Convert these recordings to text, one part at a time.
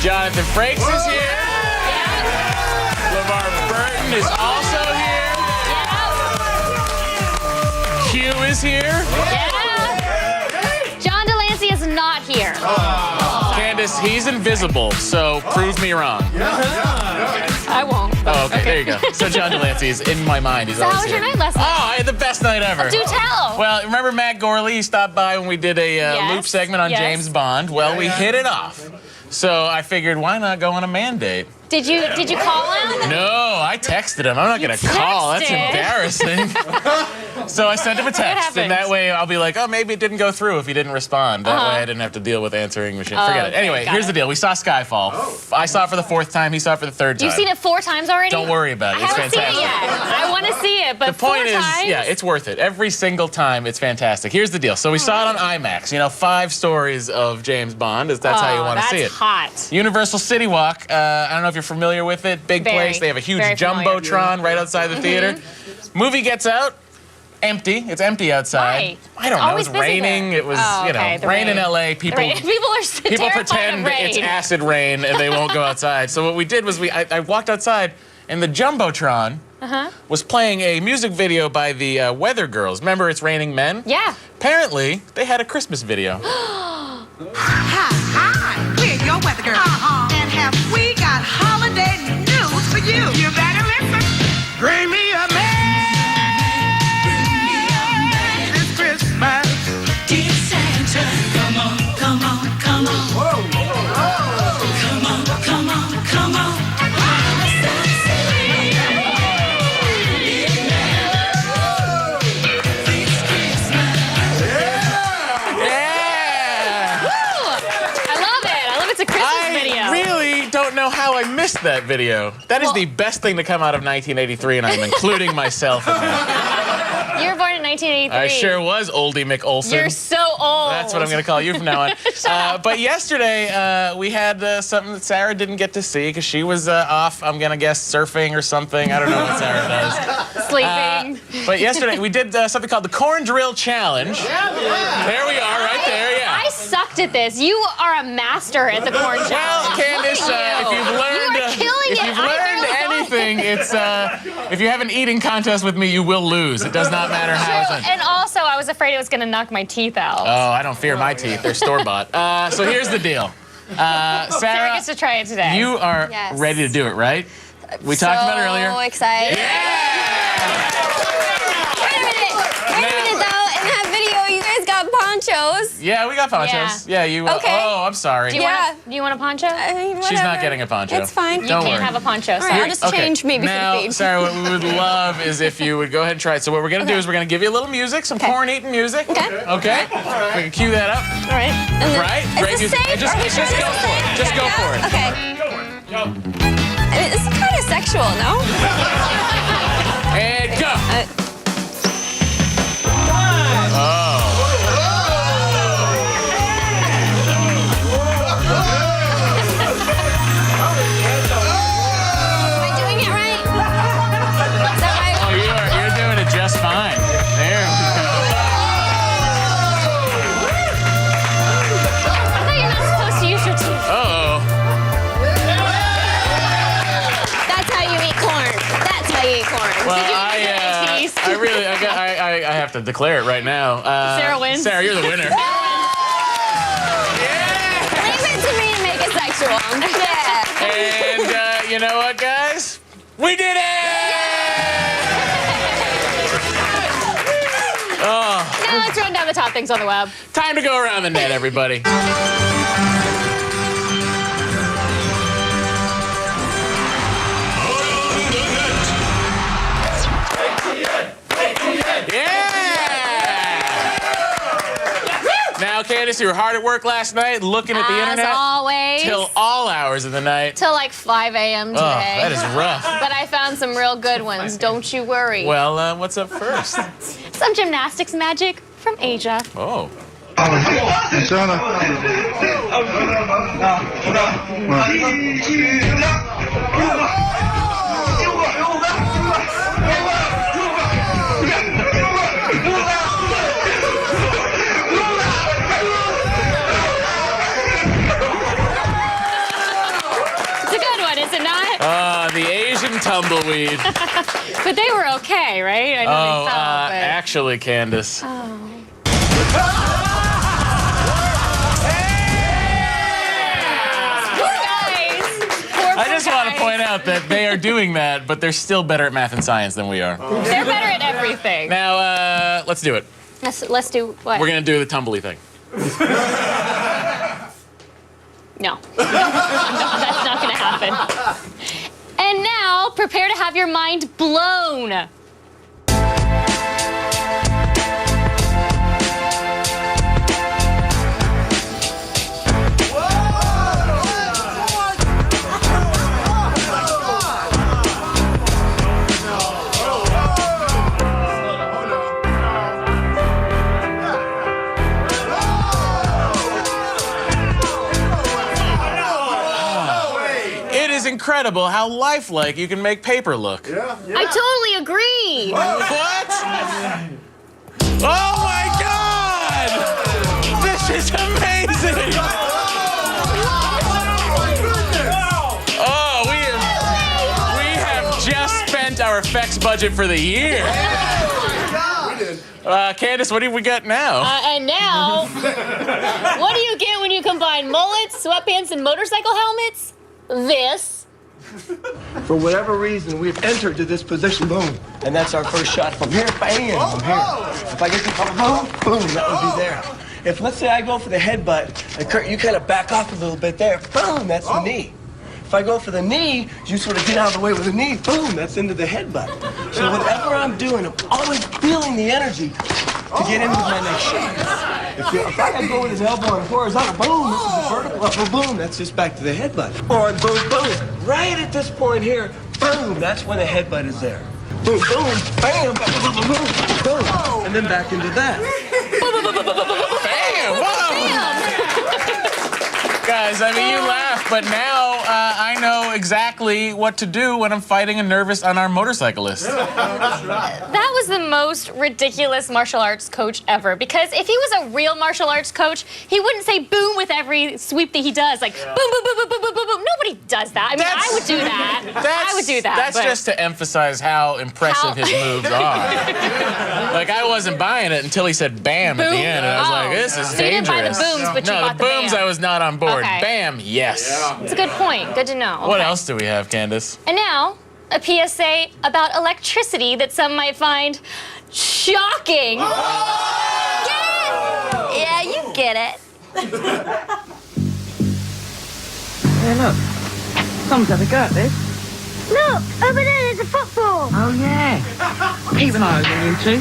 Jonathan Frakes is here. LeVar Burton is also here. Q is here. John Delancey is not here. Candace, he's invisible, so prove me wrong. I won't. Oh, okay, there you go. So John Delancey is in my mind. He's So how always was your here. night last night? Oh, I had the best night ever. Do tell. Well, remember Matt Gorley? He stopped by when we did a Yes. loop segment on Yes. James Bond. Well, we hit it off. So I figured, why not go on a man date? Did you call him? No, I texted him. I'm not going to call. That's texted? embarrassing. So I sent him a text, and that way I'll be like, oh, maybe it didn't go through if he didn't respond. That way I didn't have to deal with answering machine. Forget it. okay, Anyway, got here's it. the deal. We saw Skyfall. I saw it for the 4th time. He saw it for the 3rd time. You've seen it 4 times already? Don't worry about it. I It's haven't fantastic. seen it yet. I want to see it, but The point 4 is, times? yeah, it's worth it. Every single time, it's fantastic. Here's the deal. So we saw it on IMAX. You know, 5 stories of James Bond. That's how you want to see it. That's hot. Universal City Walk. I don't know if you're familiar with it. Big Very, place. They have a huge very familiar. jumbotron right outside the theater. Movie gets out. Empty. It's empty outside. Why? I don't know. It Always was busy raining. there. It was, Oh, you know, okay, the rain in rain. LA. People People are people terrified pretend of rain. it's acid rain and they won't go outside. So what we did was I walked outside and the jumbotron was playing a music video by the Weather Girls. Remember, It's Raining Men? Yeah. Apparently, they had a Christmas video. Hi, we're your weather girl. And have we got holiday news for you? You better listen. Bring me a man this Christmas. Dear Santa, come on, come on, come on. Whoa, whoa, whoa. Come on, come on, come on. Yeah! I love it. I love it's a Christmas video. I really don't know how I missed that video. That is the best thing to come out of 1983, and I'm including myself in that. You were born in 1983. I sure was oldie McOlson. You're so old. That's what I'm going to call you from now on. But yesterday, we had something that Sarah didn't get to see because she was off, I'm going to guess, surfing or something. I don't know what Sarah does. Sleeping. But yesterday, we did something called the Corn Drill Challenge. There we are, right there, yeah. I sucked at this. You are a master at the corn challenge. Well, Candace, Look at if you. you've learned, You are killing if it. you've I learned really don't. anything, it's if you have an eating contest with me, you will lose. It does not matter how it's done. And also, I was afraid it was going to knock my teeth out. Oh, I don't fear my teeth. They're store-bought. So here's the deal. Sarah Sarah, gets to try it today. you are Yes. ready to do it, right? We talked about it earlier. So excited. Wait a minute though. In that video, you guys got ponchos. Yeah, we got ponchos. Yeah, you. Okay. Oh, I'm sorry. Do you want a poncho? I mean, She's not whatever. getting a poncho. It's fine. You Don't can't worry. have a poncho. All right, Sorry. I'll just change maybe now, for the feed. Sarah, what we would love is if you would go ahead and try it. So what we're going to do is we're going to give you a little music, some corn-eating music. Okay. Okay? We can cue that up. All right. And then, Right? Is Great this music. safe? And just Are we sure go this is for it. safe? Just go for it. Okay. I mean, this is kind of sexual, no? And go. Am I doing it right? Is that right? Oh, you're doing it just fine. There we go. I thought you're not supposed to use your teeth. Uh-oh. That's how you eat corn. That's how you eat corn. Well, Did you use your teeth? I have to declare it right now. Sarah wins. Sarah, you're the winner. Leave it to me to make it sexual. Yeah. And you know what, guys? We did it! Now let's run down the top things on the web. Time to go around the net, everybody. Yeah! Now, Candace, you were hard at work last night looking at the As internet always. till all hours of the night. Till like 5 a.m. today. Oh, that is rough. But I found some real good ones. Don't you worry. Well, what's up first? Some gymnastics magic from Asia. Oh. the weed. But they were okay, right? I know Oh, they fell, but... actually, Candace. Poor guys. I just want to point out that they are doing that, but they're still better at math and science than we are. They're better at everything. Now, let's do it. Let's do what? We're going to do the tumbly thing. No. That's not going to happen. And now, prepare to have your mind blown. It is incredible how lifelike you can make paper look. I totally agree. What? Oh my God! This is amazing! Oh, we have just spent our effects budget for the year. Candace, what do we got now? And now, what do you get when you combine mullets, sweatpants, and motorcycle helmets? This. For whatever reason, we've entered to this position, boom. And that's our first shot from here, bam, from here. If I get the boom, boom, that would be there. If, let's say I go for the headbutt, and Kurt, you kind of back off a little bit there, boom, that's the knee. If I go for the knee, you sort of get out of the way with the knee, boom, that's into the headbutt. So whatever I'm doing, I'm always feeling the energy to get into my next shot. If I go with his elbow on horizontal, boom, this is a vertical upper boom, that's just back to the headbutt. Or boom, boom, right at this point here, boom, that's when the headbutt is there. Boom, boom, bam, boom, boom, boom, boom, and then back into that. Bam! Whoa! Guys, I mean, you laugh, but now I know exactly what to do when I'm fighting a nervous, unarmed motorcyclist. That was the most ridiculous martial arts coach ever. Because if he was a real martial arts coach, he wouldn't say boom with every sweep that he does. Like boom, boom, boom, boom, boom, boom, boom, boom. Nobody does that. I mean, I would do that. I would do that. That's but... just to emphasize how impressive his moves are. Like, I wasn't buying it until he said bam at the end, and I was like, this is so dangerous. You didn't buy the booms, but you bought the booms bam. I was not on board. Okay. Bam, yes. It's a good point. Good to know. What Okay. else do we have, Candace? And now, a PSA about electricity that some might find shocking. Yeah, you get it. Hey, look. Someone's had a go at this. Look, over there, there's a football. Oh, yeah. Keep an eye on you two.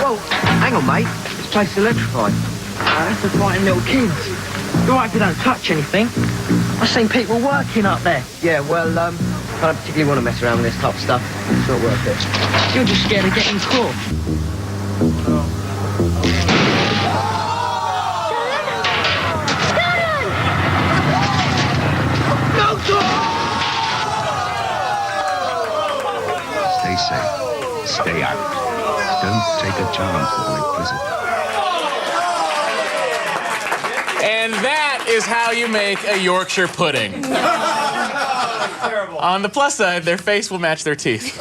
Whoa, hang on, mate. This place is electrified. That's for fighting little kids. You're all right if you don't touch anything. I've seen people working up there. Yeah, well, I don't particularly want to mess around with this type of stuff. It's not worth it. You're just scared of getting caught. Stay safe. Stay out. Don't take a chance with electricity. And that is how you make a Yorkshire pudding. On the plus side, their face will match their teeth.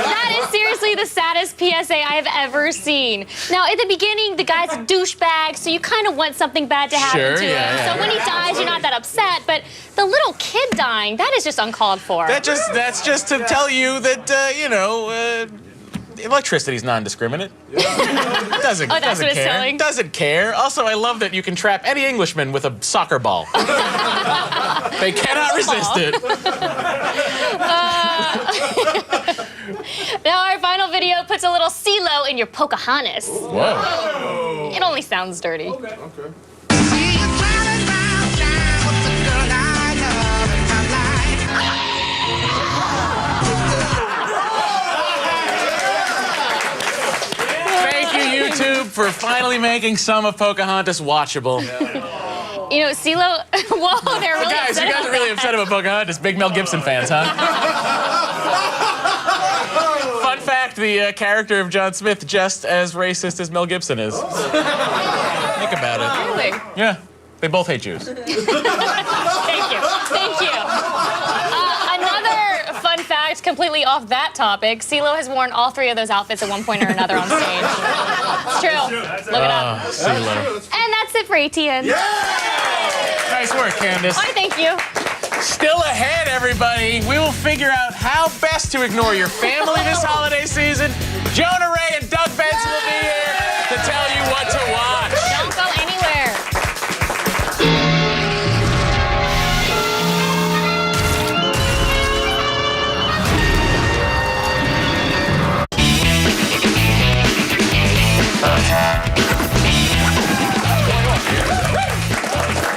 That is seriously the saddest PSA I have ever seen. Now, at the beginning, the guy's a douchebag, so you kind of want something bad to happen to him. So when he dies, you're not that upset. But the little kid dying, that is just uncalled for. That's just to tell you that, electricity's non-discriminate. Doesn't that's what it's care. telling? Doesn't care. Also, I love that you can trap any Englishman with a soccer ball. They cannot resist it. Now our final video puts a little CeeLo in your Pocahontas. Whoa. It only sounds dirty. Thank you, YouTube, for finally making some of Pocahontas watchable. You know, CeeLo, whoa, they're really Guys, upset you guys about are really that. upset about Pocahontas. Big Mel Gibson fans, huh? Fun fact, the character of John Smith just as racist as Mel Gibson is. Think about it. Really? Yeah. They both hate Jews. Thank you. Thank you. Another fun fact, completely off that topic, CeeLo has worn all 3 of those outfits at one point or another on stage. It's true. Look it up. CeeLo. And that's it for ATN. Nice work, Candace. Why, thank you. Still ahead, everybody. We will figure out how best to ignore your family this holiday season. Jonah Ray and Doug Benson will be here to tell you what to watch. Don't go anywhere.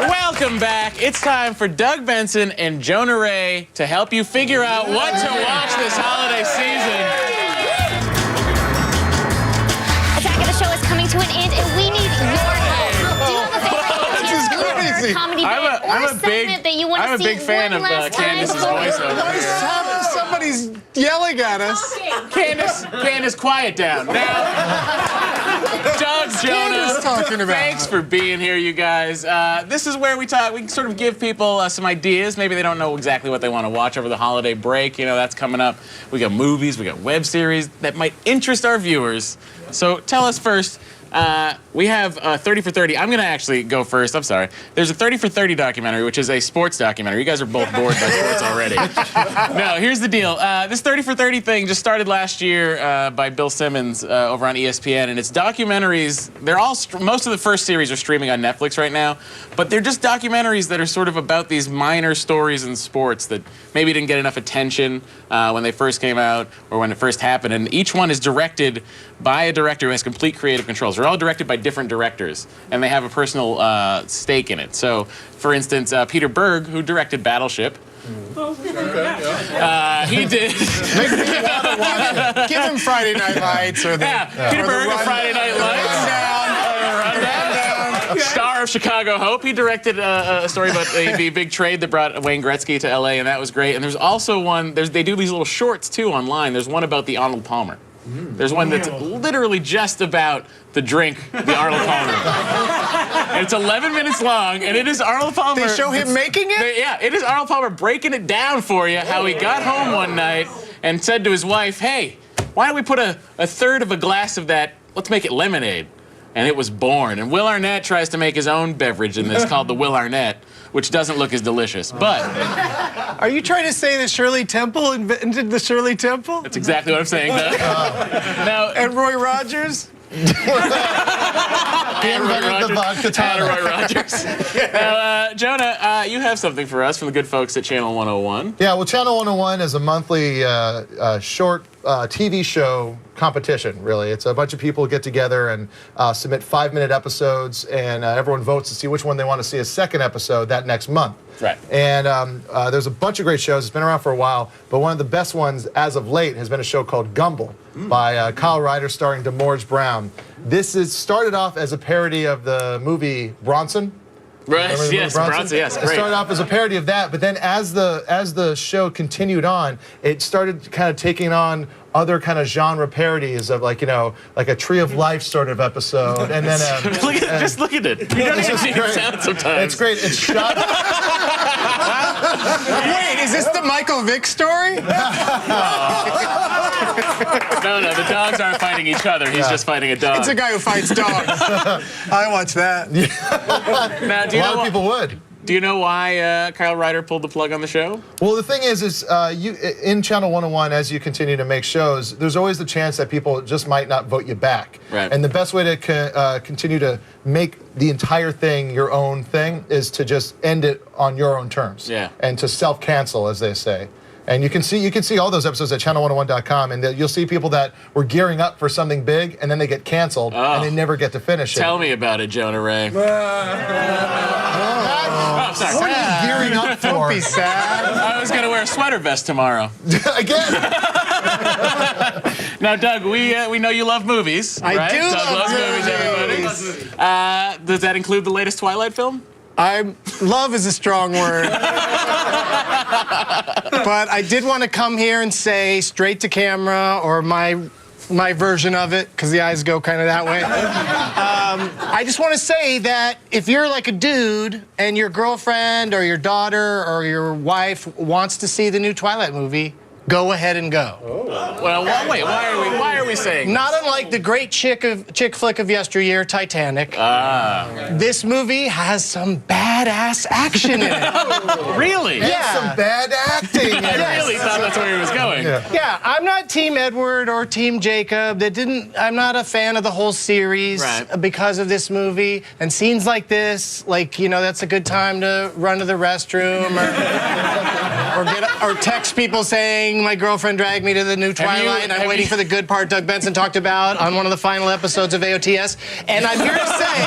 Welcome back. It's time for Doug Benson and Jonah Ray to help you figure out what to watch this holiday season. Attack of the Show is coming to an end, and we need your help. Do you have a favorite This is cartoon crazy. or comedy bit I'm or a big, segment that you want I'm to a see big fan one of last time? Candace's voiceover. Somebody's yelling at us. Candace, quiet down. Now, Doug, Jonah, Candace talking about? thanks for being here, you guys. This is where we sort of give people some ideas. Maybe they don't know exactly what they want to watch over the holiday break. You know, that's coming up. We got movies, we got web series that might interest our viewers. So tell us first. We have 30 for 30. I'm going to actually go first. I'm sorry. There's a 30 for 30 documentary, which is a sports documentary. You guys are both bored by sports already. No, here's the deal. This 30 for 30 thing just started last year by Bill Simmons over on ESPN, and it's documentaries. They're all most of the first series are streaming on Netflix right now, but they're just documentaries that are sort of about these minor stories in sports that maybe didn't get enough attention when they first came out or when it first happened. And each one is directed by a director who has complete creative controls. They're all directed by different directors, and they have a personal stake in it. So, for instance, Peter Berg, who directed Battleship, he did. Give him Friday Night Lights or the. Peter Berg of Friday Night Lights. Star of Chicago Hope. He directed a story about the big trade that brought Wayne Gretzky to LA, and that was great. And there's also one. They do these little shorts too online. There's one about the Arnold Palmer. There's one that's literally just about the drink, the Arnold Palmer. And it's 11 minutes long, and it is Arnold Palmer. They show him making it? Yeah, it is Arnold Palmer breaking it down for you, how he got home one night and said to his wife, hey, why don't we put a third of a glass of that, let's make it lemonade. And it was born. And Will Arnett tries to make his own beverage in this called the Will Arnett, which doesn't look as delicious. But Are you trying to say that Shirley Temple invented the Shirley Temple? that's exactly what I'm saying, Doug. Now, And Roy Rogers? and Roy Rogers. And Roy Rogers. Now, Jonah, you have something for us from the good folks at Channel 101. Yeah, well, Channel 101 is a monthly short TV show competition, really. It's a bunch of people get together and submit 5-minute episodes, and everyone votes to see which one they want to see a second episode that next month. Right. And there's a bunch of great shows. It's been around for a while, but one of the best ones as of late has been a show called Gumball by Kyle Ryder starring Demorge Brown. This started off as a parody of the movie Bronson. Right, Remember the movie yes, Bronson, yes, It great. started off as a parody of that, but then as the show continued on, it started kind of taking on other kind of genre parodies of like a Tree of Life sort of episode, and then just look at it. You don't even need great. sound sometimes. It's great. It's shot. Wait, is this the Michael Vick story? No, the dogs aren't fighting each other. He's just fighting a dog. It's a guy who fights dogs. I watch that. Now, A lot of people would. Do you know why Kyle Ryder pulled the plug on the show? Well, the thing is you in Channel 101, as you continue to make shows, there's always the chance that people just might not vote you back. Right. And the best way to continue to make the entire thing your own thing is to just end it on your own terms. Yeah. And to self-cancel, as they say. And you can see all those episodes at channel101.com, and you'll see people that were gearing up for something big, and then they get canceled, and they never get to finish it. Tell me about it, Jonah Ray. What are you gearing up for? Don't be sad. I was going to wear a sweater vest tomorrow. Again. Now, Doug, we know you love movies, I right? do Doug love loves movies, everybody. Does that include the latest Twilight film? Love is a strong word. But I did want to come here and say straight to camera, or my version of it, because the eyes go kind of that way. I just want to say that if you're like a dude and your girlfriend or your daughter or your wife wants to see the new Twilight movie, go ahead and go. Well, wait, why are we saying Not unlike the great chick flick of yesteryear, Titanic. This movie has some badass action in it. Really? Yeah. Some bad acting. I really thought that's where he was going. Yeah, I'm not Team Edward or Team Jacob. I'm not a fan of the whole series because of this movie. And scenes like this, that's a good time to run to the restroom or text people saying, my girlfriend dragged me to the new Twilight and I'm waiting for the good part Doug Benson talked about on one of the final episodes of AOTS. And I'm here to say...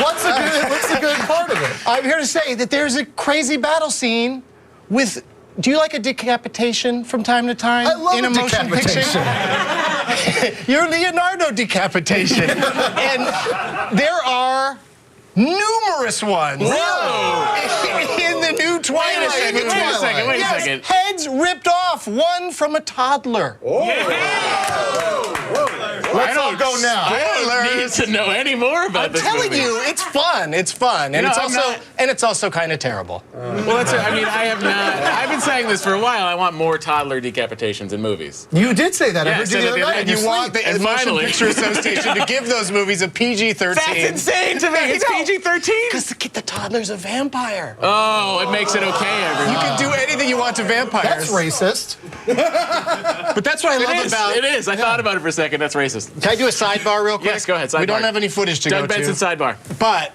What's the good part of it? I'm here to say that there's a crazy battle scene with... Do you like a decapitation from time to time? I love in a a motion decapitation. picture? You're Leonardo decapitation. And there are numerous ones. Whoa! In the new Twilight movie. Wait a second. Heads ripped off, one from a toddler. Let's all go now. I don't need to know any more about this I'm telling movie. you, it's fun. It's fun, and it's also kind of terrible. Well, I've been saying this for a while. I want more toddler decapitations in movies. You did say that. I heard you the other night. And you want the Motion finally. Picture Association to give those movies a PG-13. That's insane to me. It's PG-13. Because the toddler's a vampire. Oh, it makes it okay, everyone. You can do anything you want to vampires. That's racist. But that's what I love about... It is. I thought about it for a second. That's racist. Can I do a sidebar real quick? Yes, go ahead. Sidebar. We don't have any footage to Doug go Benson to. sidebar. But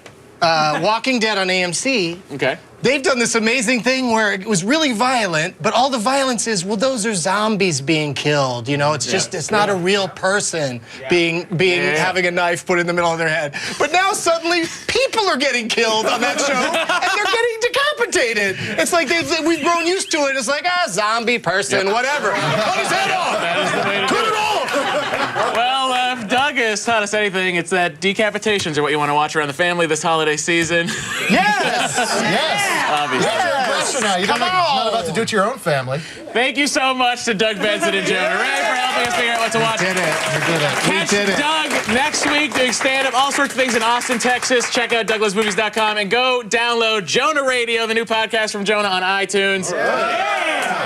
Walking Dead on AMC... Okay. They've done this amazing thing where it was really violent, but all the violence is, well, those are zombies being killed. It's not a real person having a knife put in the middle of their head. But now suddenly people are getting killed on that show, and they're getting decapitated. It's like we've grown used to it. It's like, zombie person, whatever. Cut his head off. That is the way to do it. Well, if Doug has taught us anything, it's that decapitations are what you want to watch around the family this holiday season. Yes. Obviously. You're not about to do it to your own family. Thank you so much to Doug Benson and Jonah Ray for helping us figure out what to watch. We did it. Catch Doug next week doing stand-up, all sorts of things in Austin, Texas. Check out DouglasMovies.com and go download Jonah Radio, the new podcast from Jonah on iTunes.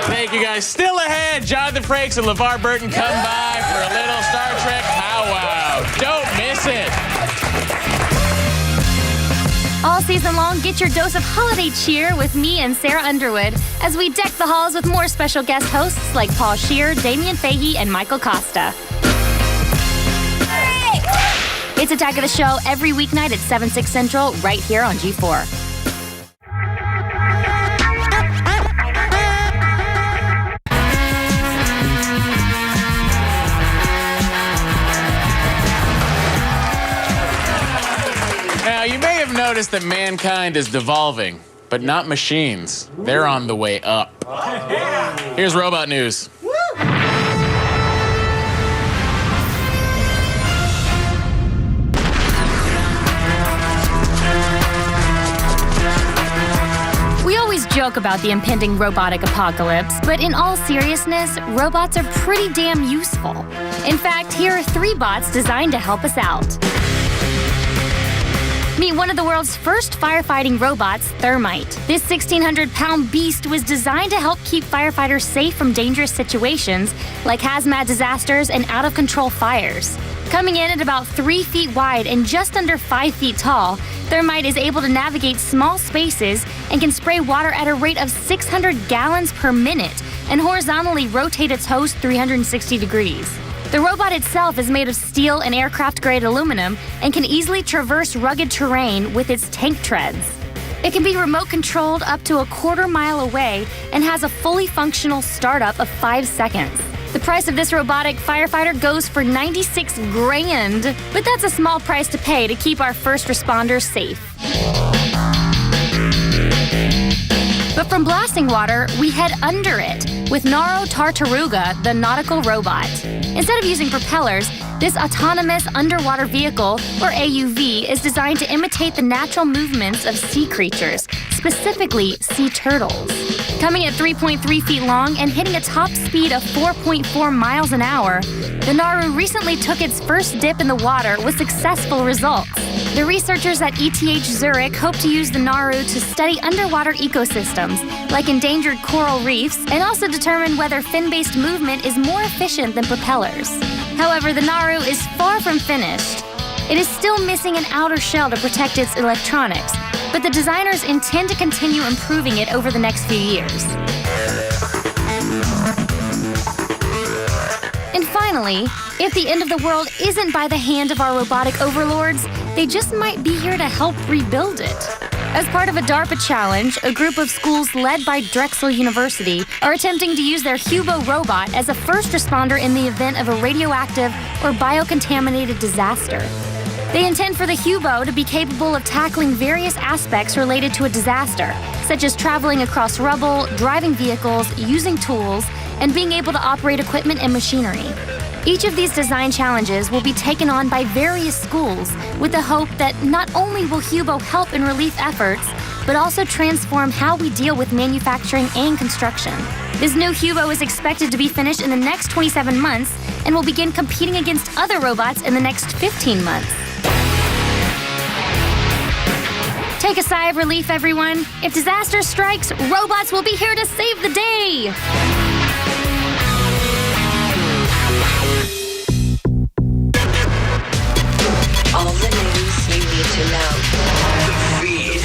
Thank you guys. Still ahead, Jonathan Frakes and LeVar Burton come by for a little Star Trek powwow. Don't miss it. All season long, get your dose of holiday cheer with me and Sarah Underwood as we deck the halls with more special guest hosts like Paul Scheer, Damian Fahey, and Michael Costa. It's Attack of the Show every weeknight at 7, 6 Central, right here on G4. Now, you may have noticed that mankind is devolving, but not machines. They're on the way up. Here's robot news. We always joke about the impending robotic apocalypse, but in all seriousness, robots are pretty damn useful. In fact, here are 3 bots designed to help us out. Meet one of the world's first firefighting robots, Thermite. This 1,600-pound beast was designed to help keep firefighters safe from dangerous situations like hazmat disasters and out-of-control fires. Coming in at about 3 feet wide and just under 5 feet tall, Thermite is able to navigate small spaces and can spray water at a rate of 600 gallons per minute and horizontally rotate its host 360 degrees. The robot itself is made of steel and aircraft-grade aluminum and can easily traverse rugged terrain with its tank treads. It can be remote-controlled up to a quarter-mile away and has a fully functional startup of 5 seconds. The price of this robotic firefighter goes for $96,000, but that's a small price to pay to keep our first responders safe. But from blasting water, we head under it with Naro Tartaruga, the nautical robot. Instead of using propellers, this autonomous underwater vehicle, or AUV, is designed to imitate the natural movements of sea creatures, specifically sea turtles. Coming at 3.3 feet long and hitting a top speed of 4.4 miles an hour, the Naru recently took its first dip in the water with successful results. The researchers at ETH Zurich hope to use the Naru to study underwater ecosystems, like endangered coral reefs, and also determine whether fin-based movement is more efficient than propellers. However, the Naru is far from finished. It is still missing an outer shell to protect its electronics, but the designers intend to continue improving it over the next few years. And finally, if the end of the world isn't by the hand of our robotic overlords, they just might be here to help rebuild it. As part of a DARPA challenge, a group of schools led by Drexel University are attempting to use their Hubo robot as a first responder in the event of a radioactive or biocontaminated disaster. They intend for the Hubo to be capable of tackling various aspects related to a disaster, such as traveling across rubble, driving vehicles, using tools, and being able to operate equipment and machinery. Each of these design challenges will be taken on by various schools with the hope that not only will Hubo help in relief efforts, but also transform how we deal with manufacturing and construction. This new Hubo is expected to be finished in the next 27 months and will begin competing against other robots in the next 15 months. Take a sigh of relief, everyone. If disaster strikes, robots will be here to save the day. All the news you need to know. Feed.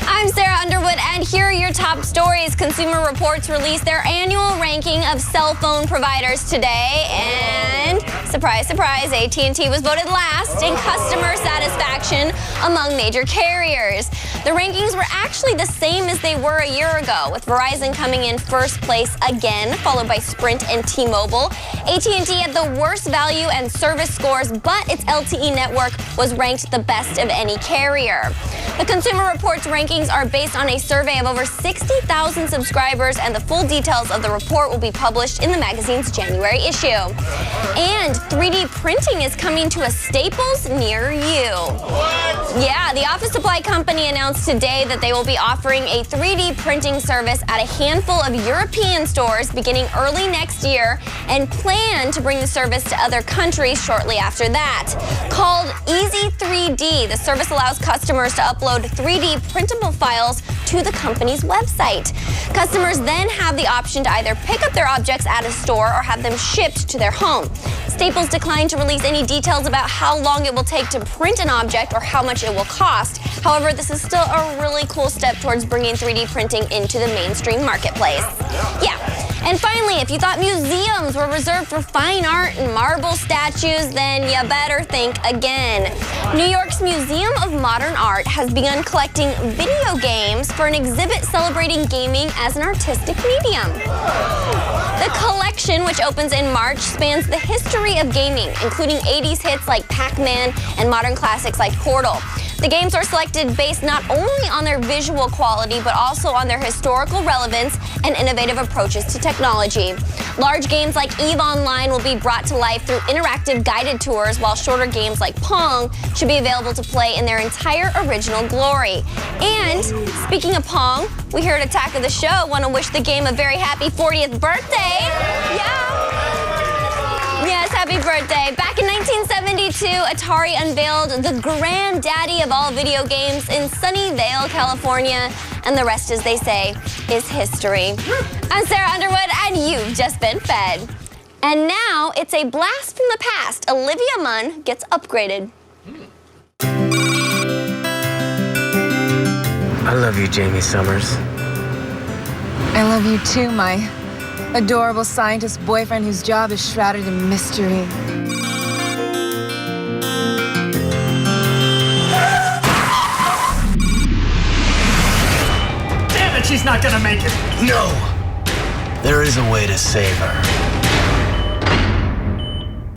I'm Sarah Underwood, and here are your top stories. Consumer Reports released their annual ranking of cell phone providers today, and surprise, surprise, AT&T was voted last in customer satisfaction among major carriers. The rankings were actually the same as they were a year ago, with Verizon coming in first place again, followed by Sprint and T-Mobile. AT&T had the worst value and service scores, but its LTE network was ranked the best of any carrier. The Consumer Reports rankings are based on a survey of over 60,000 subscribers, and the full details of the report will be published in the magazine's January issue. And 3D printing is coming to a Staples near you. What? Yeah, the office supply company announced today that they will be offering a 3D printing service at a handful of European stores beginning early next year, and plan to bring the service to other countries shortly after that. Called Easy 3D, the service allows customers to upload 3D printable files to the company's website. Customers then have the option to either pick up their objects at a store or have them shipped to their home. Staples declined to release any details about how long it will take to print an object or how much it will cost. However, this is still a really cool step towards bringing 3D printing into the mainstream marketplace. Yeah. And finally, if you thought museums were reserved for fine art and marble statues, then you better think again. New York's Museum of Modern Art has begun collecting video games for an exhibit celebrating gaming as an artistic medium. The collection, which opens in March, spans the history of gaming, including 80s hits like Pac-Man and modern classics like Portal. The games are selected based not only on their visual quality, but also on their historical relevance and innovative approaches to technology. Large games like EVE Online will be brought to life through interactive guided tours, while shorter games like Pong should be available to play in their entire original glory. And speaking of Pong, we here at Attack of the Show want to wish the game a very happy 40th birthday. Yeah. Yes, happy birthday. Back in 1972, Atari unveiled the granddaddy of all video games in Sunnyvale, California. And the rest, as they say, is history. I'm Sarah Underwood, and you've just been fed. And now, it's a blast from the past. Olivia Munn gets upgraded. I love you, Jamie Summers. I love you too, my adorable scientist boyfriend whose job is shrouded in mystery. Damn it, she's not gonna make it. No! There is a way to save her.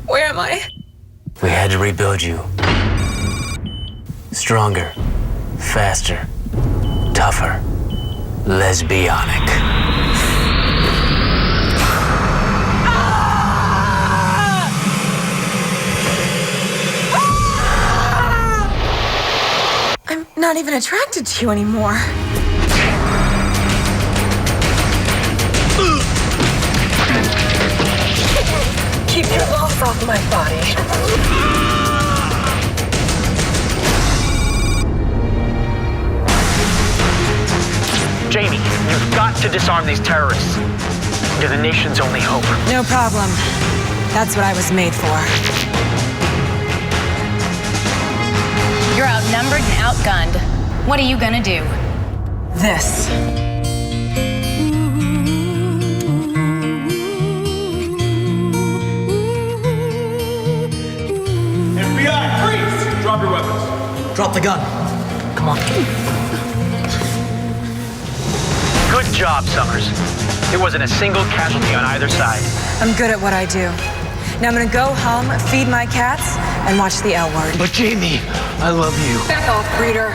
Where am I? We had to rebuild you. Stronger, faster, tougher, lesbionic. I'm not even attracted to you anymore. Keep your balls off my body. Jamie, you've got to disarm these terrorists. You're the nation's only hope. No problem. That's what I was made for. You're outnumbered and outgunned. What are you gonna do? This. FBI, freeze! Drop your weapons. Drop the gun. Come on. Good job, Summers. There wasn't a single casualty on either side. I'm good at what I do. Now I'm gonna go home, feed my cats, and watch the L Word. But Jamie, I love you. Back off, breeder.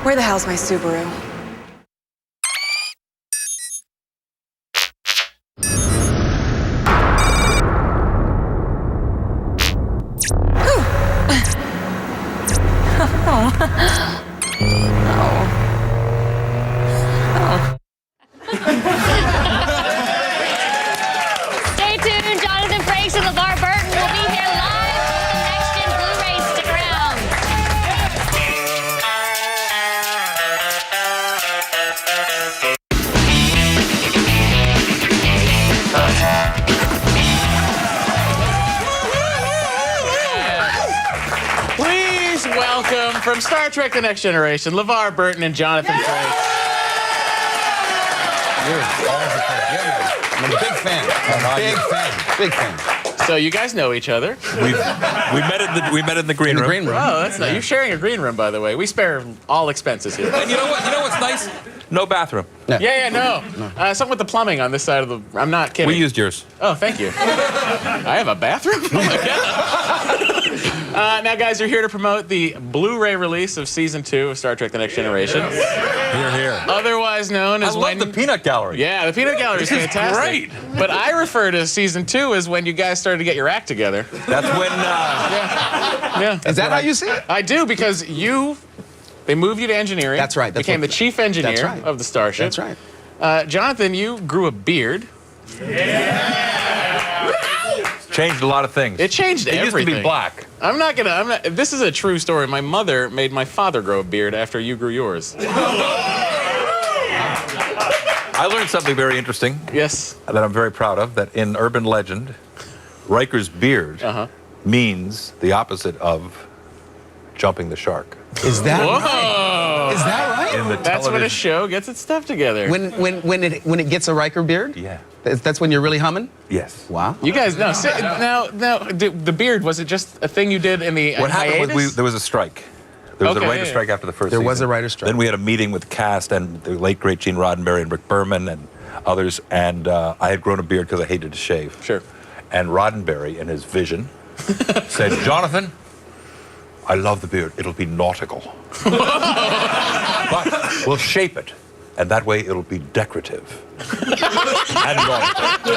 Where the hell's my Subaru? Stay tuned. Jonathan Frakes and LeVar Burton will be here live from Next Gen Blu-ray. Stick around. Please welcome from Star Trek The Next Generation, LeVar Burton and Jonathan Frakes. I'm a big fan. Big fan. So you guys know each other. We met in the green room. Oh, that's nice. You're sharing a green room, by the way. We spare all expenses here. And you know what? You know what's nice? No bathroom. No. Something with the plumbing on this side of the. I'm not kidding. We used yours. Oh, thank you. I have a bathroom? Oh, my God. Now, guys, you're here to promote the Blu-ray release of Season 2 of Star Trek The Next Generation. Here. Otherwise known as I love the Peanut Gallery. Yeah, the Peanut Gallery is fantastic. Great. But I refer to Season 2 as when you guys started to get your act together. That's when... Yeah. Is that how you see it? I do, because they moved you to engineering. That's right. Became the chief engineer of the Starship. That's right. Jonathan, you grew a beard. Changed a lot of things. It changed everything. It used to be black. This is a true story. My mother made my father grow a beard after you grew yours. I learned something very interesting. Yes. That I'm very proud of, that in urban legend, Riker's beard means the opposite of jumping the shark. Is that right? Is that right? That's when a show gets its stuff together. When it gets a Riker beard? Yeah. That's when you're really humming? Yes. Wow. You guys know. Now, the beard, was it just a thing you did in the What happened hiatus? was there was a strike. There was a writer's strike after the first season. There was a writer's strike. Then we had a meeting with the cast and the late, great Gene Roddenberry and Rick Berman and others, and I had grown a beard because I hated to shave. Sure. And Roddenberry, in his vision, said, Jonathan, I love the beard. It'll be nautical. But we'll shape it, and that way it'll be decorative. And nautical.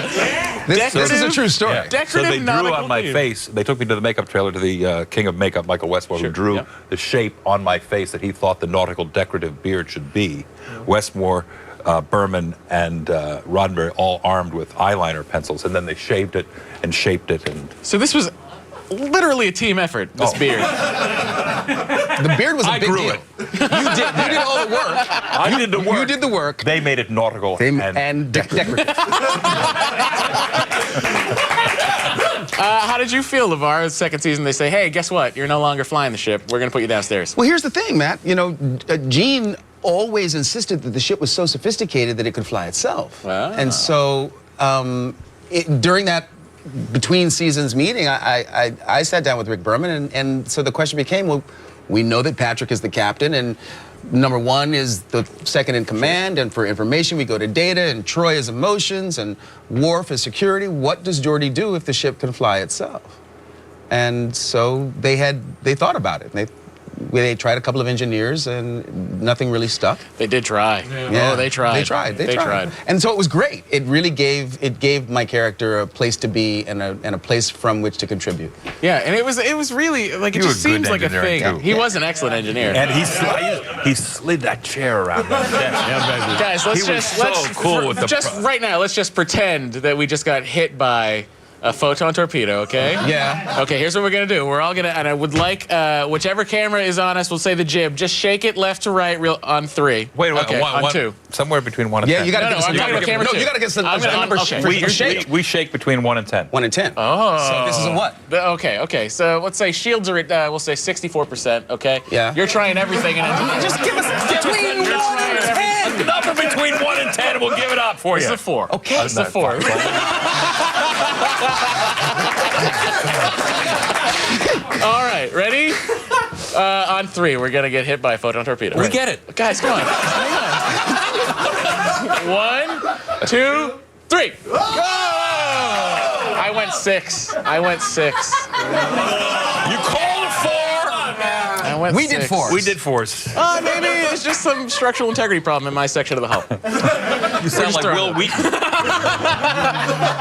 This is a true story. Yeah. So they drew on my face. They took me to the makeup trailer to the king of makeup, Michael Westmore, who drew the shape on my face that he thought the nautical decorative beard should be. Westmore, Berman, and Roddenberry all armed with eyeliner pencils, and then they shaved it and shaped it. And So this was literally a team effort, this beard. The beard was a big grew deal. it. You did all the work. I did the work. You did the work. They made it nautical and decorative. How did you feel, LeVar? Second season, they say, hey, guess what? You're no longer flying the ship. We're going to put you downstairs. Well, here's the thing, Matt. You know, Gene always insisted that the ship was so sophisticated that it could fly itself. Wow. And so during that between seasons meeting, I sat down with Rick Berman, and so the question became, well, we know that Patrick is the captain, and number one is the second in command, and for information we go to Data, and Troy is emotions, and Worf is security. What does Geordi do if the ship can fly itself? And so they thought about it. And they tried a couple of engineers and nothing really stuck. They did try. Yeah. Oh, they tried. They tried. And so it was great. It really gave my character a place to be and a place from which to contribute. Yeah, and it was really like it You were just a good seems like a engineering, thing. too. He was an excellent engineer. And he slid that chair around that desk. Guys, let's cool with the right now. Let's just pretend that we just got hit by a photon torpedo, okay? Yeah. Okay, here's what we're gonna do. We're all gonna, and I would like whichever camera is on us, we'll say the jib. Just shake it left to right, real on 3. Wait, okay, on 2. Somewhere between 1 and 10. Yeah, you got to No, give us I'm talking about camera 2. you got to give us a number okay. shake. We shake between 1 and 10. 1 and 10. Oh. So this is a what? Okay. So let's say shields are at, we'll say 64%, okay? Yeah. You're trying everything. Just give us between 1 and 10. A number between 1 and 10, and we'll give it up for you. It's a 4. Okay. It's a 4. All right, ready? On 3, we're gonna get hit by a photon torpedo. We get it. Guys, come on. Hang on. 1, 2, 3. Go! I went 6. You called 4. I went We 6. did 4. We did 4s. Maybe it's just some structural integrity problem in my section of the hull. You sound like Will Wheaton.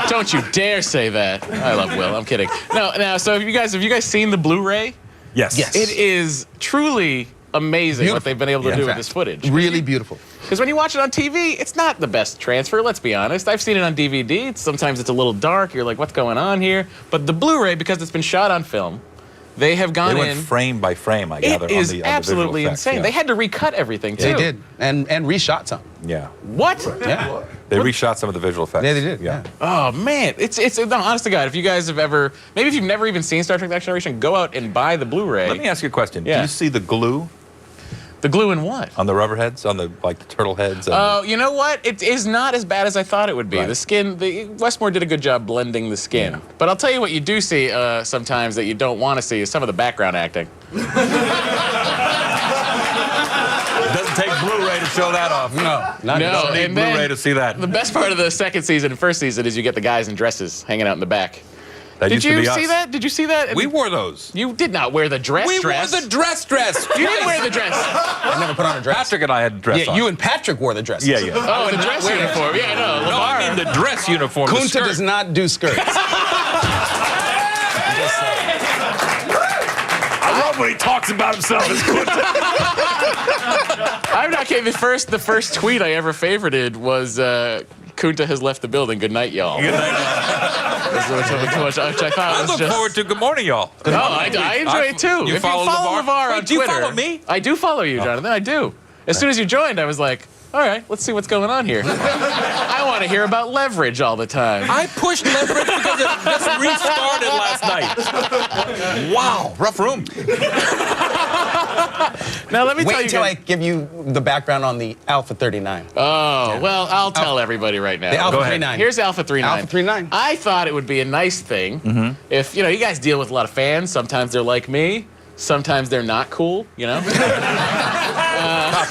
Don't you dare say that. I love Will. I'm kidding. No. So have you guys seen the Blu-ray? Yes. It is truly amazing what they've been able to do with this footage. Really beautiful. Because when you watch it on TV, it's not the best transfer, let's be honest. I've seen it on DVD. Sometimes it's a little dark. You're like, what's going on here? But the Blu-ray, because it's been shot on film, they have gone They went in. frame by frame, I gather. It is on the absolutely visual effects, insane. yeah. They had to recut everything, too. They did. And reshot some. Yeah. What? Yeah. They reshot some of the visual effects. Yeah, they did. Yeah. Oh, man. It's no, honest to God, if you guys have ever, maybe if you've never even seen Star Trek The Next Generation, go out and buy the Blu-ray. Let me ask you a question. Yeah. Do you see the glue The glue in what? on the rubber heads, on the turtle heads? Oh, you know what? It is not as bad as I thought it would be. Right. The skin, Westmore did a good job blending the skin. Yeah. But I'll tell you what you do see sometimes that you don't want to see is some of the background acting. It doesn't take Blu-ray to show that off. No. No, You need and then Blu-ray to see that. The best part of the second season and first season is you get the guys in dresses hanging out in the back. That Did used to you be see us. that? Did you see that? We wore those. You did not wear the dress. We wore the dress. You didn't wear the dress. I never put on a dress. Patrick and I had a dress on. You and Patrick wore the dresses. Yeah. Oh, the dress uniform. Yeah, no. No, I mean the dress uniform. the Kunta skirt. does not do skirts. I love when he talks about himself as Kunta. I'm not kidding. The first tweet I ever favorited was Kunta has left the building. Good night, y'all. Good night. Which I thought I was look just... forward to Good Morning, y'all. No, I enjoy it too. You If follow you follow LeVar on Wait, do you Twitter, follow me? I do follow you, Jonathan. I do. As soon as you joined, I was like, all right, let's see what's going on here. I want to hear about leverage all the time. I pushed leverage because it just restarted last night. Wow, rough room. Now let me tell Wait you. till I give you the background on the Alpha 39. Oh, well, I'll tell everybody right now. The Alpha Go ahead. 39. Here's Alpha 39. Alpha 39. I thought it would be a nice thing if, you guys deal with a lot of fans. Sometimes they're like me. Sometimes they're not cool, Copy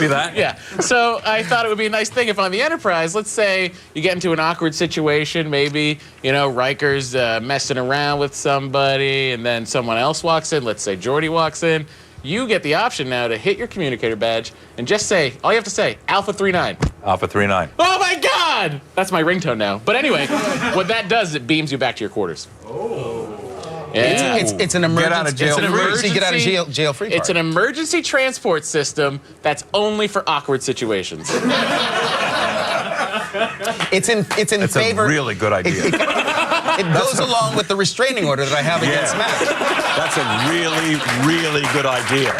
that. Yeah. So I thought it would be a nice thing if on the Enterprise, let's say you get into an awkward situation, maybe, Riker's messing around with somebody and then someone else walks in, let's say Geordi walks in. You get the option now to hit your communicator badge and just say, all you have to say, Alpha 39. Alpha 39. Oh my God! That's my ringtone now. But anyway, what that does is it beams you back to your quarters. Yeah. It's an emergency. Get out of jail It's an free. emergency. Get out of jail free. It's an emergency transport system that's only for awkward situations. It's in It's favor. a really good idea. It goes along with the restraining order that I have against Matt. That's a really, really good idea.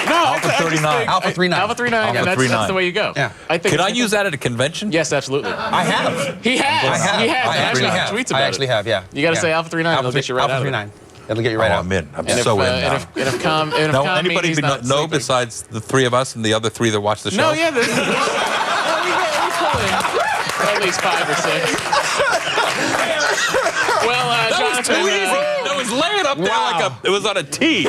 No, Alpha 39. Alpha 39. Alpha 39. Alpha Yeah, that's 39. the way you go. Yeah. I think Can I use that at a convention? Yes, absolutely. I have. He has. I have. He has. I actually Actually, have. tweets about I actually it. have. Yeah. You got to Yeah. say Alpha 39. It'll get you right Alpha out of it. 39. That'll get you right out. I'm in. I'm And so if, in now. And if Com Anybody means not know sleeping- besides the three of us and the other three that watch the show? No, yeah. We pull in at least 5 or 6. Well, That was Jonathan. too easy. That was laying up there like it was on a tee.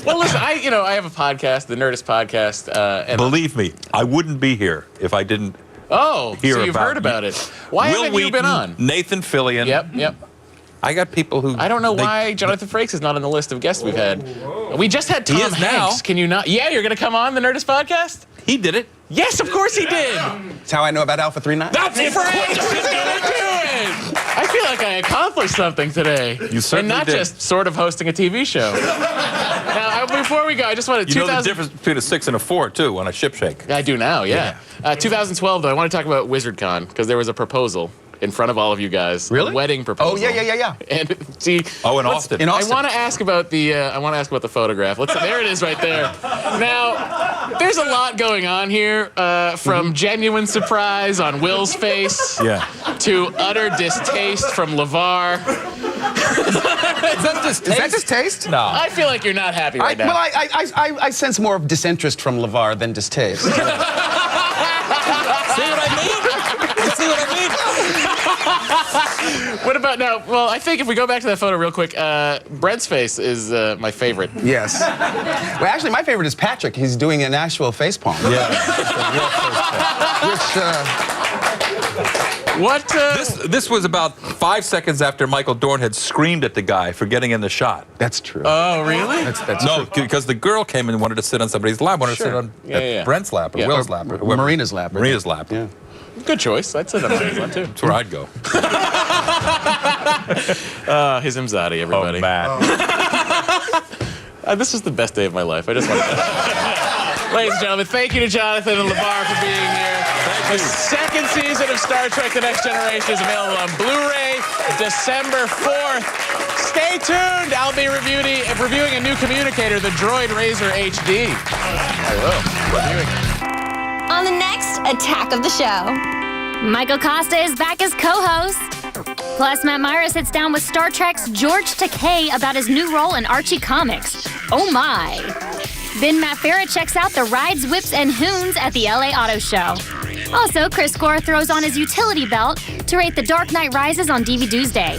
Well, listen, I have a podcast, the Nerdist podcast, and Believe me, I wouldn't be here if I didn't oh, hear so you've about heard about it. Why Will haven't you been Wheaton, on? Nathan Fillion. Yep. I got people who... I don't know why Jonathan Frakes is not on the list of guests we've had. We just had Tom He is Hanks. now. Can you not? Yeah, you're going to come on the Nerdist podcast? He did it. Yes, of course he did. That's how I know about Alpha 39. That's Frakes is going to do it. I feel like I accomplished something today. You certainly And not did. just sort of hosting a TV show. Now, before we go, I just want to... You know the difference between a 6 and a 4, too, on a ship shake. I do now, yeah. 2012, though, I want to talk about WizardCon, because there was a proposal in front of all of you guys. Really? A wedding proposal. Oh, yeah. And see... Oh, in Austin. In Austin. I want to ask about the photograph. There it is right there. Now, there's a lot going on here, from genuine surprise on Will's face to utter distaste from LeVar. Is that distaste? No. I feel like you're not happy right now. Well, I sense more of disinterest from LeVar than distaste. See what I mean? You see what I mean? What about now? Well, I think if we go back to that photo real quick, Brent's face is my favorite. Yes. Well, actually, my favorite is Patrick. He's doing an actual facepalm. Yeah. This was about 5 seconds after Michael Dorn had screamed at the guy for getting in the shot. That's true. Oh, really? That's no, true. because the girl came and wanted to sit on somebody's lap, wanted to sit on Brent's lap or Will's lap. Or Marina's lap. Marina's lap. Yeah. Good choice. I'd sit on Marina's lap, too. That's where I'd go. His Imzadi, everybody. Oh, man. This is the best day of my life. I just want to... Ladies and gentlemen, thank you to Jonathan and LeVar for being here. The second season of Star Trek The Next Generation is available on Blu-ray December 4th. Stay tuned. I'll be reviewing a new communicator, the Droid Razr HD. I will. Reviewing it. On the next Attack of the Show. Michael Costa is back as co-host. Plus, Matt Myra sits down with Star Trek's George Takei about his new role in Archie Comics. Oh my. Then Matt Farah checks out the rides, whips, and hoons at the LA Auto Show. Also, Chris Gore throws on his utility belt to rate The Dark Knight Rises on DVD Tuesday.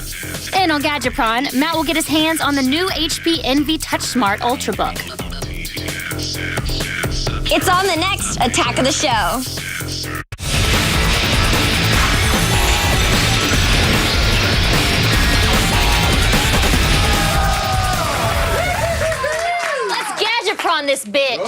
And on Gadgetron, Matt will get his hands on the new HP Envy TouchSmart Ultrabook. It's on the next Attack of the Show. Let's Gadgetron this bitch.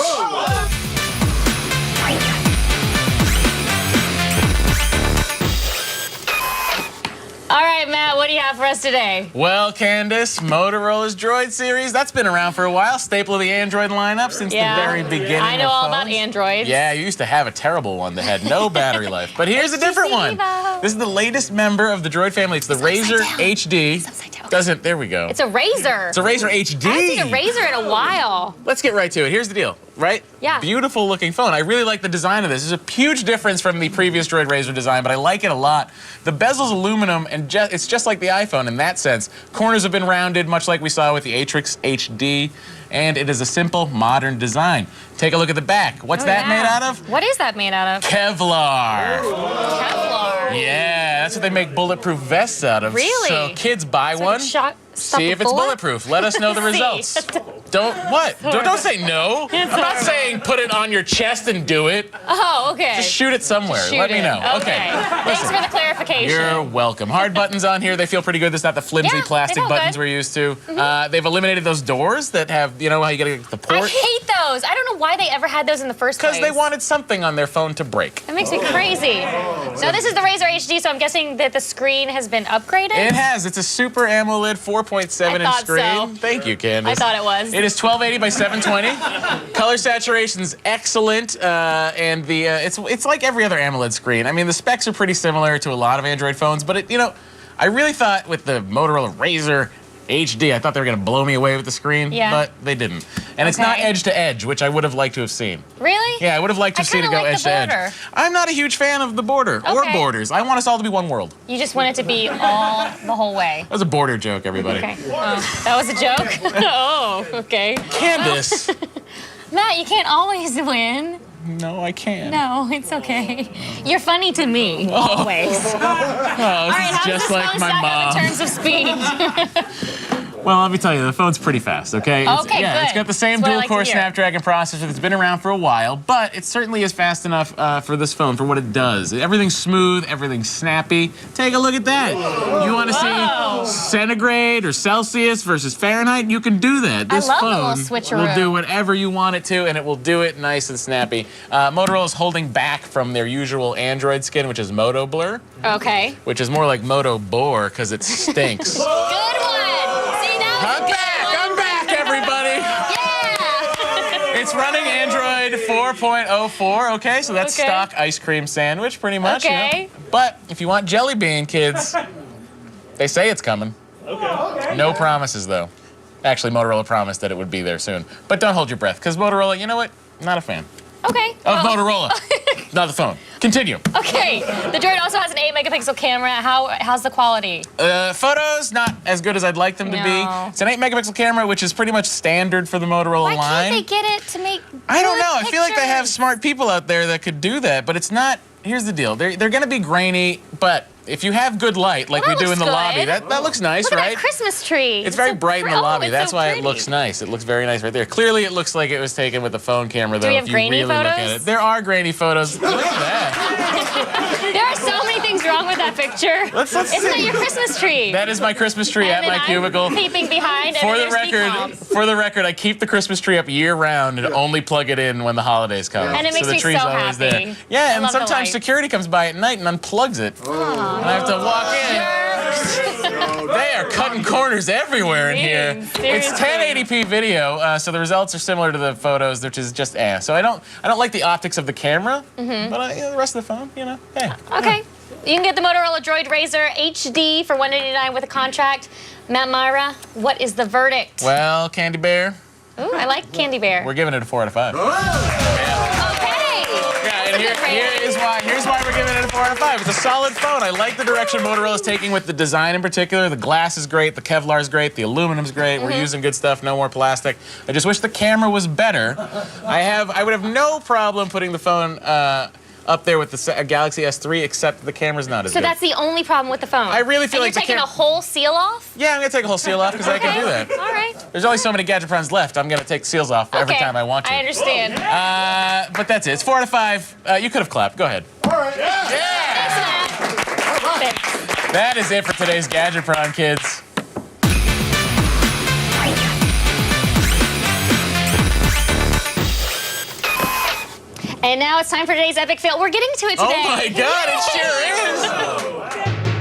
All right, Matt, what do you have for us today? Well, Candace, Motorola's Droid series, that's been around for a while. Staple of the Android lineup since the very beginning. I know of all phones. about Androids. Yeah, you used to have a terrible one that had no battery life. But here's a different one. This is the latest member of the Droid family. It's the Razr HD. There we go. It's a Razr. It's a Razr HD. I haven't seen a Razr in a while. Let's get right to it. Here's the deal, right? Yeah. Beautiful looking phone. I really like the design of this. There's a huge difference from the previous Droid Razr design, but I like it a lot. The bezel's aluminum, and it's just like the iPhone in that sense. Corners have been rounded, much like we saw with the Atrix HD, and it is a simple, modern design. Take a look at the back. What's that made out of? What is that made out of? Kevlar. Kevlar. Yeah, that's what they make bulletproof vests out of. Really? So kids buy So one. stop See a if it's bullet? bulletproof. Let us know the See. results. Don't say no. I'm not saying put it on your chest and do it. Oh, okay. Just shoot it somewhere. Shoot Let me it. know. Okay. Thanks Listen, for the clarification. you're welcome. Hard buttons on here. They feel pretty good. This is not the flimsy Yeah, plastic they feel buttons good. we're used to. They've eliminated those doors that have, you know, how you gotta get the I port. hate those. I don't know why they ever had those in the first place. Because they wanted something on their phone to break. That makes me crazy. So this is the Razr HD, so I'm guessing that the screen has been upgraded? It has. It's a Super AMOLED 4.7 inch thought screen. so. Thank you, Candace. I thought it was. It is 1280 by 720. Color saturation's excellent, and the it's like every other AMOLED screen. I mean, the specs are pretty similar to a lot of Android phones, but I really thought with the Motorola Razr HD, I thought they were going to blow me away with the screen, but they didn't. And it's not edge to edge, which I would have liked to have seen. Really? Yeah, I would have liked to have seen it go edge to edge. I'm not a huge fan of the border or borders. I want us all to be one world. You just want it to be all the whole way. That was a border joke, everybody. Okay. Oh, that was a joke? Oh, okay. Candace. Matt, you can't always win. No, I can't. No, it's okay. You're funny to me, always. Oh, All right, this is how's just this like phone my stack mom. up in terms of speed? Well, let me tell you, the phone's pretty fast, okay? Okay, yeah, good. It's got the same That's what I like to dual-core hear. Snapdragon processor that's been around for a while, but it certainly is fast enough for this phone, for what it does. Everything's smooth, everything's snappy. Take a look at that. You want to see centigrade or Celsius versus Fahrenheit? You can do that. This love the phone little switcheroo. will do whatever you want it to, and it will do it nice and snappy. Motorola is holding back from their usual Android skin, which is Moto Blur, Okay. which is more like Moto Bore because it stinks. Good one. See, now I'm back! I'm back, everybody! Yeah. It's running Android 4.04, okay? So that's Okay. stock ice cream sandwich, pretty much. you know? Okay. But if you want Jelly Bean, kids, they say it's coming. Okay. No promises, though. Actually, Motorola promised that it would be there soon. But don't hold your breath, because Motorola, you know what? Not a fan Okay. of Motorola. Not the phone. Continue. Okay. The Droid also has an 8-megapixel camera. How's the quality? Photos, not as good as I'd like them to No. be. It's an 8-megapixel camera, which is pretty much standard for the Motorola Why line. can't they get it to make I don't good know. I feel like they have pictures? smart people out there that could do that, but it's not. Here's the deal. They're going to be grainy, but if you have good light, like Well, we that do in the looks lobby, good. that looks nice, Look at right? that Christmas tree. It's very so bright in the oh, lobby. it's That's so why pretty. it looks nice. It looks very nice right there. Clearly, it looks like it was taken with a phone camera, though. we have if you grainy really look at photos? it, there are grainy photos. Look at that. There are so many things wrong with that picture. Let's Isn't that see. your Christmas tree? That is my Christmas tree And at then my I'm cubicle. peeping behind. For and the there's record, decals. I keep the Christmas tree up year round and only plug it in when the holidays come. And it makes so the me tree's so always happy. there. Yeah, I and love the sometimes light. security comes by at night and unplugs it. And I have to walk in. They are cutting corners everywhere in here. It's Seriously. 1080p video, so the results are similar to the photos, which is just So I don't like the optics of the camera, but the rest of the phone, you know, hey. Okay. You can get the Motorola Droid Razr HD for $199 with a contract. Matt Myra, what is the verdict? Well, Candy Bear, Ooh, I like Candy Bear. we're giving it a 4 out of 5. Okay. Yeah, and That's a good rating. here's why we're giving it a 4 out of 5. It's a solid phone. I like the direction Motorola's taking with the design in particular. The glass is great, the Kevlar is great, the aluminum's great. We're using good stuff, no more plastic. I just wish the camera was better. I would have no problem putting the phone up there with the Galaxy S3, except the camera's not as So good. that's the only problem with the phone. I really feel and like the you're taking cam- a whole seal off? Yeah, I'm gonna take a whole seal off because I can do that. All right. There's only so many Gadgetrons left. I'm gonna take seals off every Okay, time I want to. I understand. But that's it. It's 4 out of 5. You could have clapped. Go ahead. Thanks. That is it for today's Gadgetron, kids. And now it's time for today's epic fail. We're getting to it today. Oh my God, it sure is.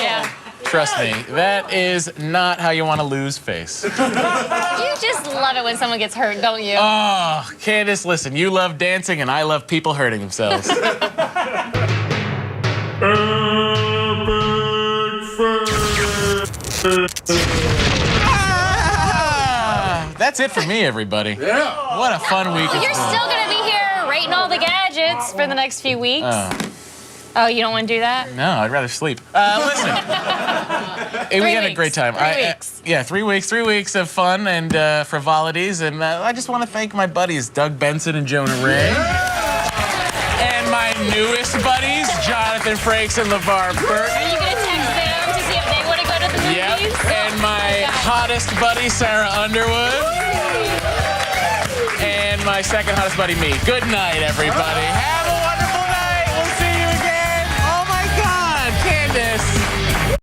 Yeah. Trust me, that is not how you want to lose face. You just love it when someone gets hurt, don't you? Oh, Candace, listen, you love dancing and I love people hurting themselves. That's it for me, everybody. Yeah. What a fun week it's You're been. still going to be here rating all the gadgets for the next few weeks. Oh, you don't want to do that? No, I'd rather sleep. Listen, we had a great time. 3 weeks. Yeah, 3 weeks. 3 weeks of fun and frivolities. And I just want to thank my buddies, Doug Benson and Jonah Ray. And my newest buddies, Jonathan Frakes and LeVar Burton. Are you going to text them to see if they want to go to the movies? Yep. And my hottest buddy, Sarah Underwood. And my second hottest buddy, me. Good night, everybody. Have a